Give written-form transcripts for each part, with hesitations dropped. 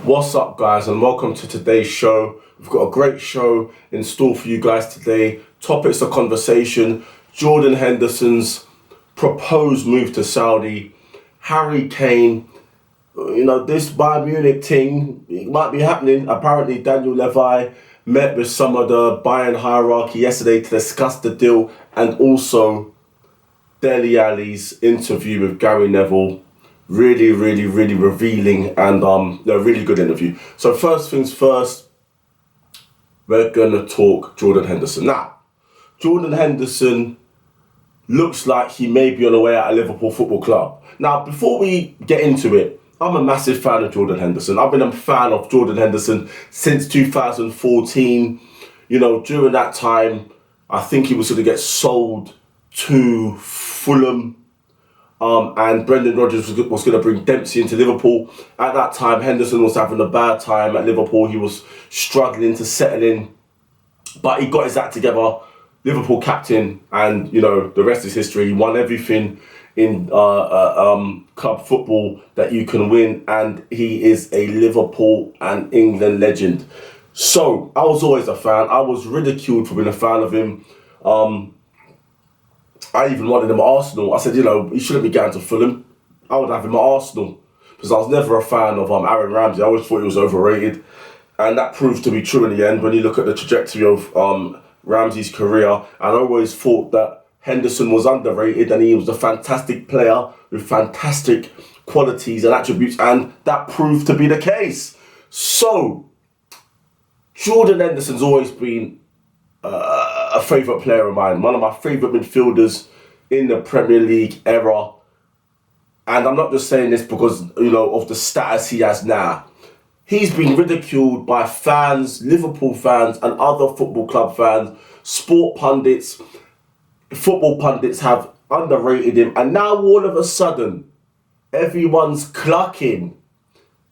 What's up, guys, and welcome to today's show. We've got a great show in store for you guys today. Topics of conversation: Jordan Henderson's proposed move to Saudi, Harry Kane. This Bayern Munich thing, it might be happening. Apparently, Dele Levi met with some of the Bayern hierarchy yesterday to discuss the deal, and also Dele Ali's interview with Gary Neville. Really revealing and a really good interview. So first things first, we're gonna talk Jordan Henderson. Now, Jordan Henderson looks like he may be on the way out of Liverpool Football Club. Now, before we get into it, I'm a massive fan of Jordan Henderson. I've been a fan of Jordan Henderson since 2014. During that time, I think he was going to get sold to Fulham. And Brendan Rodgers was going to bring Dempsey into Liverpool. At that time, Henderson was having a bad time at Liverpool. He was struggling to settle in. But he got his act together. Liverpool captain, and the rest is history. He won everything in club football that you can win, and he is a Liverpool and England legend. So I was always a fan. I was ridiculed for being a fan of him. I even wanted him at Arsenal. I said, he shouldn't be going to Fulham. I would have him at Arsenal. Because I was never a fan of Aaron Ramsey. I always thought he was overrated. And that proved to be true in the end when you look at the trajectory of Ramsey's career. And I always thought that Henderson was underrated and he was a fantastic player with fantastic qualities and attributes. And that proved to be the case. So, Jordan Henderson's always been a favourite player of mine, one of my favourite midfielders in the Premier League era. And I'm not just saying this because, of the status he has now. He's been ridiculed by fans, Liverpool fans and other football club fans, sport pundits. Football pundits have underrated him. And now all of a sudden, everyone's clucking,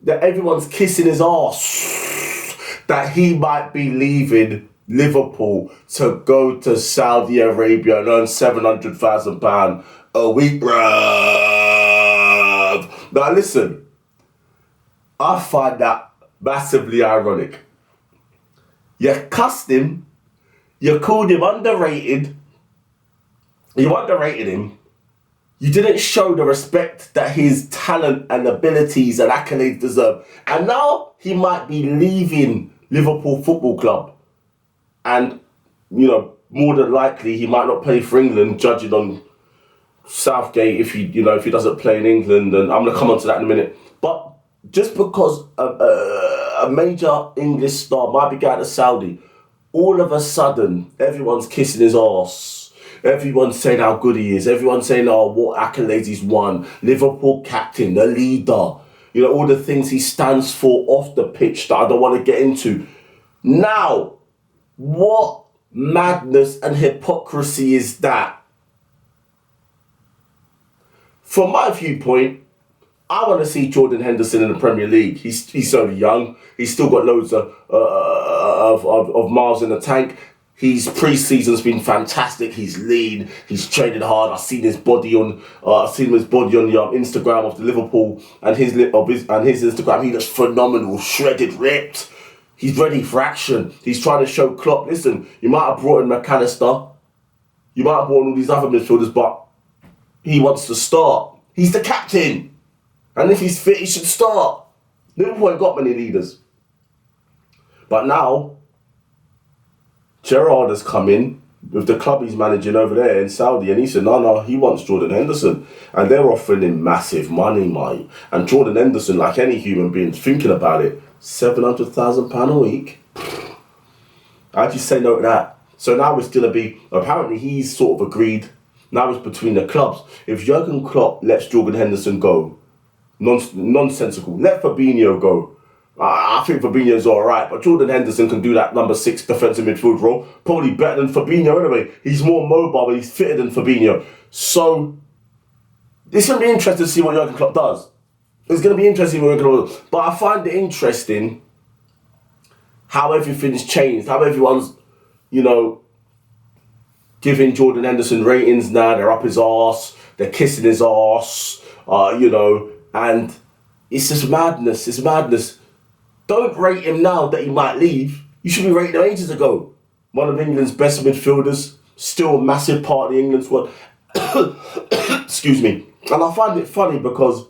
that everyone's kissing his arse, that he might be leaving Liverpool to go to Saudi Arabia and earn £700,000 a week, bruv. Now listen, I find that massively ironic. You cussed him, you called him underrated, you underrated him, you didn't show the respect that his talent and abilities and accolades deserve, and now he might be leaving Liverpool Football Club. And, more than likely, he might not play for England, judging on Southgate if he doesn't play in England. And I'm going to come on to that in a minute. But just because a major English star might be going to Saudi, all of a sudden, everyone's kissing his arse. Everyone's saying how good he is. Everyone's saying, what accolades he's won. Liverpool captain, the leader. All the things he stands for off the pitch that I don't want to get into. Now, what madness and hypocrisy is that? From my viewpoint, I want to see Jordan Henderson in the Premier League. He's so young. He's still got loads of miles in the tank. His pre-season's been fantastic. He's lean. He's training hard. I've seen his body on the Instagram of the Liverpool and his Instagram. He looks phenomenal, shredded, ripped. He's ready for action. He's trying to show Klopp, listen, you might have brought in McAllister, you might have brought in all these other midfielders, but he wants to start. He's the captain. And if he's fit, he should start. Liverpool ain't got many leaders. But now, Gerrard has come in with the club he's managing over there in Saudi, and he said, no, he wants Jordan Henderson. And they're offering him massive money, mate. And Jordan Henderson, like any human being thinking about it, £700,000 a week. How'd you say no to that? So now it's going to be, apparently he's sort of agreed, now it's between the clubs. If Jurgen Klopp lets Jordan Henderson go, nonsensical. Let Fabinho go. I think Fabinho's alright, but Jordan Henderson can do that number 6 defensive midfield role. Probably better than Fabinho anyway. He's more mobile, but he's fitter than Fabinho. So, it's going to be interesting to see what Jurgen Klopp does. It's going to be interesting what Jurgen Klopp does. But I find it interesting how everything's changed, how everyone's, giving Jordan Henderson ratings now. They're up his arse, they're kissing his arse, and it's just madness. It's madness. Don't rate him now that he might leave. You should be rating him ages ago. One of England's best midfielders, still a massive part of the England squad. Excuse me. And I find it funny because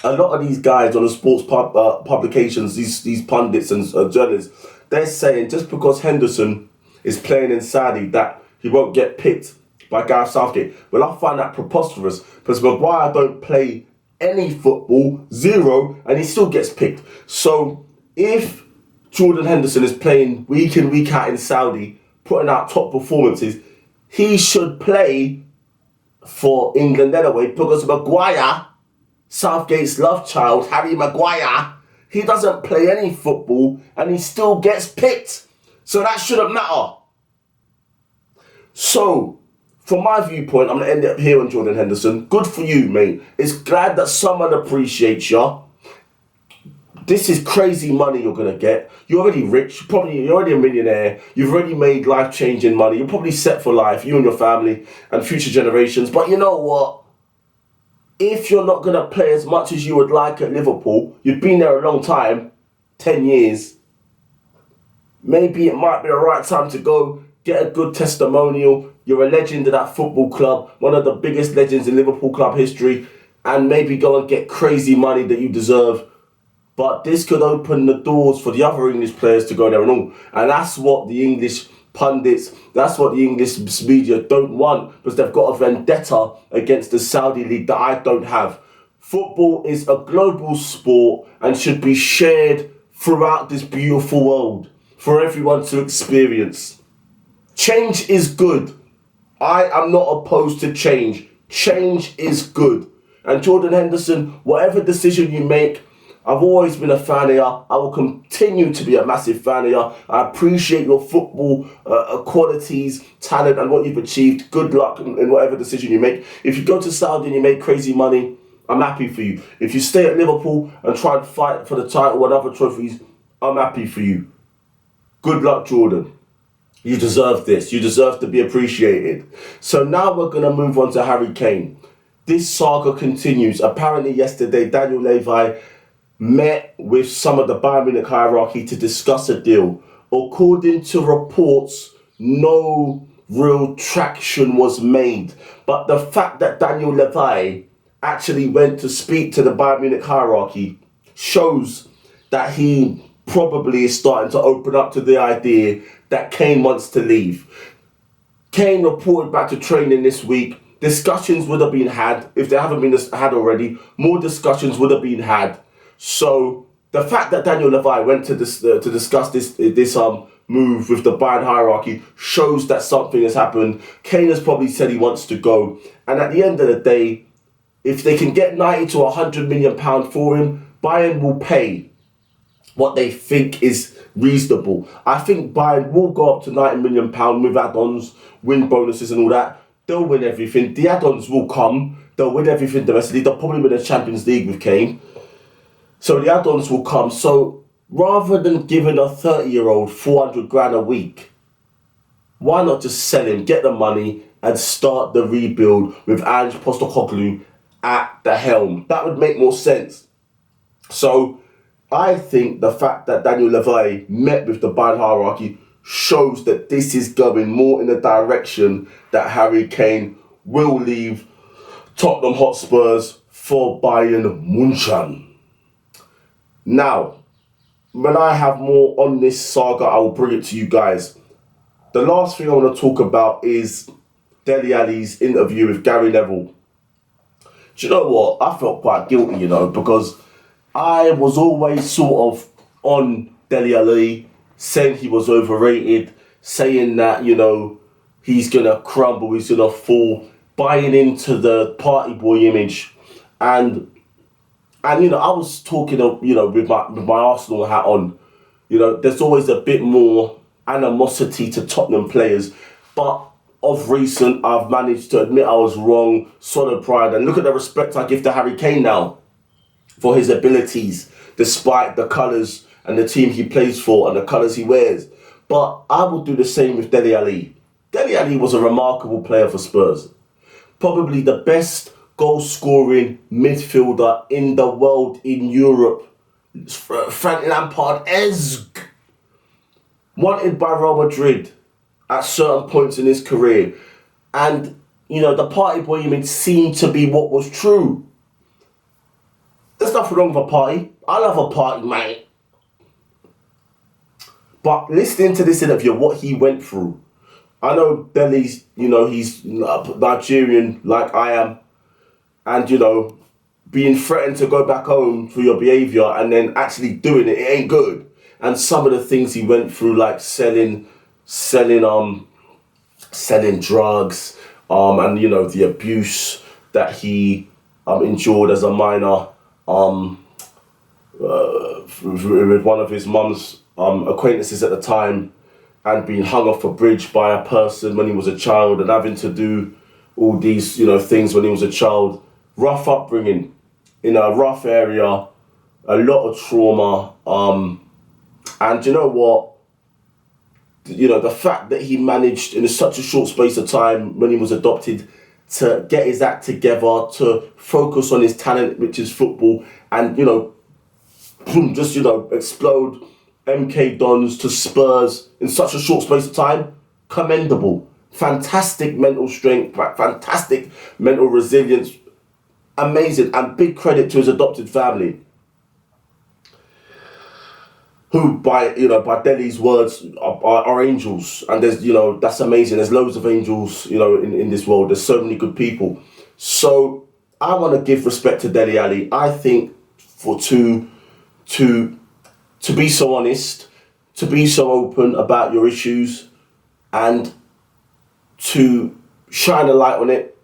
a lot of these guys on the sports publications, these pundits and journalists, they're saying just because Henderson is playing in Saudi that he won't get picked by Gareth Southgate. Well, I find that preposterous because Maguire don't play any football, zero, and he still gets picked. So if Jordan Henderson is playing week in, week out in Saudi, putting out top performances, he should play for England anyway, because Maguire, Southgate's love child, Harry Maguire, he doesn't play any football and he still gets picked. So that shouldn't matter. So, from my viewpoint, I'm going to end it here on Jordan Henderson. Good for you, mate. It's glad that someone appreciates you. This is crazy money you're going to get. You're already rich. You're already a millionaire. You've already made life-changing money. You're probably set for life, you and your family and future generations. But you know what? If you're not going to play as much as you would like at Liverpool, you've been there a long time, 10 years, maybe it might be the right time to go get a good testimonial. You're a legend of that football club, one of the biggest legends in Liverpool club history, and maybe go and get crazy money that you deserve. But this could open the doors for the other English players to go there and all. And that's what the English pundits, that's what the English media don't want, because they've got a vendetta against the Saudi League that I don't have. Football is a global sport and should be shared throughout this beautiful world for everyone to experience. Change is good. I am not opposed to change. Change is good. And Jordan Henderson, whatever decision you make, I've always been a fan of you. I will continue to be a massive fan of you. I appreciate your football qualities, talent, and what you've achieved. Good luck in whatever decision you make. If you go to Saudi and you make crazy money, I'm happy for you. If you stay at Liverpool and try and fight for the title and other trophies, I'm happy for you. Good luck, Jordan. You deserve this. You deserve to be appreciated. So now we're going to move on to Harry Kane. This saga continues. Apparently yesterday, Dele Ali met with some of the Bayern Munich hierarchy to discuss a deal. According to reports, no real traction was made. But the fact that Levi actually went to speak to the Bayern Munich hierarchy shows that he probably is starting to open up to the idea that Kane wants to leave. Kane reported back to training this week. Discussions would have been had. If they haven't been had already, more discussions would have been had. So the fact that Levi went to discuss this move with the Bayern hierarchy shows that something has happened. Kane has probably said he wants to go, and at the end of the day, if they can get 90 to 100 million pound for him, Bayern will pay what they think is reasonable. I think Bayern will go up to 90 million pound with add-ons, win bonuses and all that. They'll win everything. The add-ons will come. They'll win everything domestically. They'll probably win the Champions League with Kane. So the add-ons will come. So rather than giving a 30-year-old 400 grand a week, why not just sell him, get the money, and start the rebuild with Ange Postecoglou at the helm? That would make more sense. So I think the fact that Levi met with the Bayern hierarchy shows that this is going more in the direction that Harry Kane will leave Tottenham Hotspurs for Bayern Munich. Now, when I have more on this saga, I will bring it to you guys. The last thing I want to talk about is Dele Ali's interview with Gary Neville. Do you know what? I felt quite guilty, because I was always sort of on Dele Ali, saying he was overrated, saying that, he's going to crumble, he's going to fall, buying into the party boy image. And I was talking, with my Arsenal hat on. There's always a bit more animosity to Tottenham players. But of recent, I've managed to admit I was wrong, swallow pride, and look at the respect I give to Harry Kane now for his abilities, despite the colours and the team he plays for and the colours he wears. But I will do the same with Dele Ali. Dele Ali was a remarkable player for Spurs. Probably the best goal-scoring midfielder in the world, in Europe, Frank Lampard-esque, wanted by Real Madrid at certain points in his career. And, the party boy image seemed to be what was true. There's nothing wrong with a party. I love a party, mate. But listening to this interview, what he went through, I know Dele's, he's Nigerian like I am. And, being threatened to go back home for your behaviour and then actually doing it ain't good. And some of the things he went through, like selling drugs, and the abuse that he endured as a minor, with one of his mum's acquaintances at the time, and being hung off a bridge by a person when he was a child, and having to do all these things when he was a child. Rough upbringing in a rough area, a lot of trauma, and you know what? The fact that he managed in such a short space of time when he was adopted to get his act together, to focus on his talent, which is football, and just explode MK Dons to Spurs in such a short space of time, commendable. Fantastic mental strength, fantastic mental resilience, amazing, and big credit to his adopted family, who by Dele's words are angels. And there's that's amazing. There's loads of angels in this world. There's so many good people. So I want to give respect to Dele Ali. I think to be so honest, to be so open about your issues, and to shine a light on it,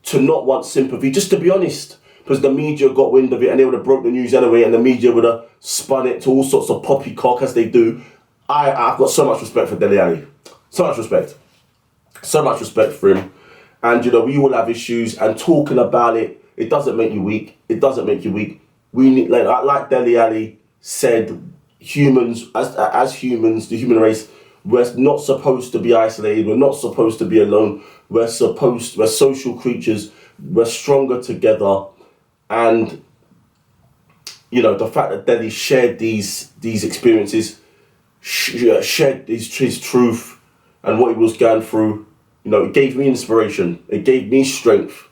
to not want sympathy, just to be honest, because the media got wind of it and they would have broke the news anyway, and the media would have spun it to all sorts of poppycock as they do. I've got so much respect for Dele Ali. So much respect for him. And we all have issues, and talking about it, it doesn't make you weak. We need, like Dele Ali said, humans, as humans, the human race, we're not supposed to be isolated. We're not supposed to be alone. We're social creatures. We're stronger together. And the fact that Dele shared these experiences, shared his truth and what he was going through, it gave me inspiration. It gave me strength,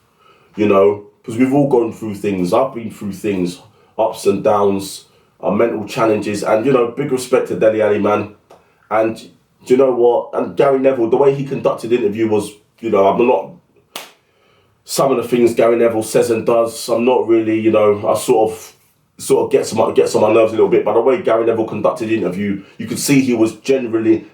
because we've all gone through things. I've been through things, ups and downs, mental challenges, and big respect to Dele Ali, man. And do you know what? And Gary Neville, the way he conducted the interview was, I'm not. Some of the things Gary Neville says and does, I'm not really, I sort of gets on my nerves a little bit. But the way Gary Neville conducted the interview, you could see he was genuinely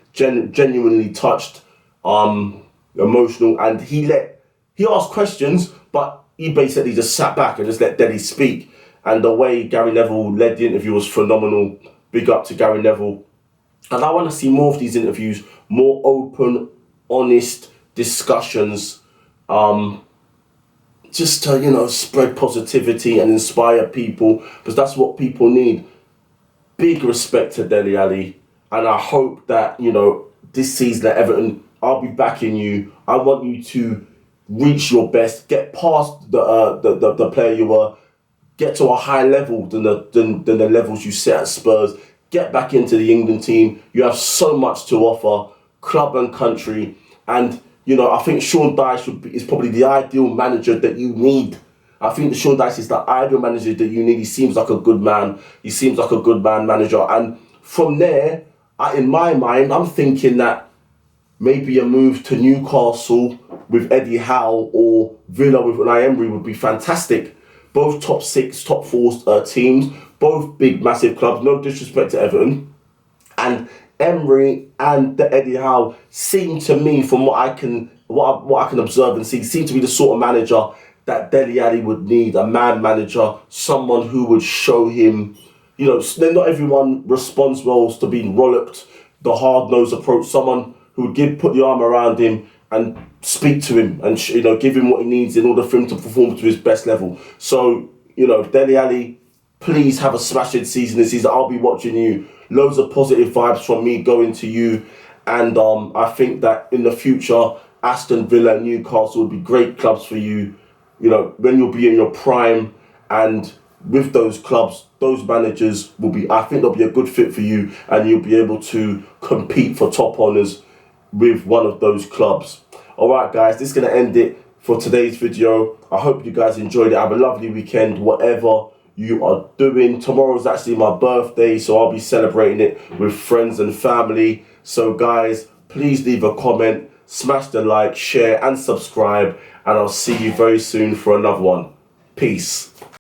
touched, emotional, and he asked questions, but he basically just sat back and just let Dele speak. And the way Gary Neville led the interview was phenomenal. Big up to Gary Neville. And I want to see more of these interviews, more open, honest discussions, just to, spread positivity and inspire people, because that's what people need. Big respect to Dele Ali. And I hope that, this season at Everton, I'll be backing you. I want you to reach your best, get past the player you were, get to a higher level than the levels you set at Spurs. Get back into the England team. You have so much to offer, club and country. And, I think Sean Dyche is probably the ideal manager that you need. I think Sean Dyche is the ideal manager that you need. He seems like a good man. He seems like a good man manager. And from there, in my mind, I'm thinking that maybe a move to Newcastle with Eddie Howe or Villa with Unai Emery would be fantastic. Both top 6, top 4 teams, both big, massive clubs. No disrespect to Everton. And Emery and the Eddie Howe seem to me, from what I can observe and see, seem to be the sort of manager that Dele Ali would need. A man manager, someone who would show him, not everyone responds well to being walloped, the hard-nosed approach. Someone who would put the arm around him and speak to him and give him what he needs in order for him to perform to his best level. So, Dele Ali, please have a smashing season this season. I'll be watching you. Loads of positive vibes from me going to you. And I think that in the future, Aston Villa and Newcastle would be great clubs for you, when you'll be in your prime. And with those clubs, those managers will be, I think they'll be a good fit for you, and you'll be able to compete for top honours with one of those clubs. Alright guys, this is going to end it for today's video. I hope you guys enjoyed it. Have a lovely weekend, whatever you are doing. Tomorrow's actually my birthday, so I'll be celebrating it with friends and family. So guys, please leave a comment, smash the like, share and subscribe, and I'll see you very soon for another one. Peace.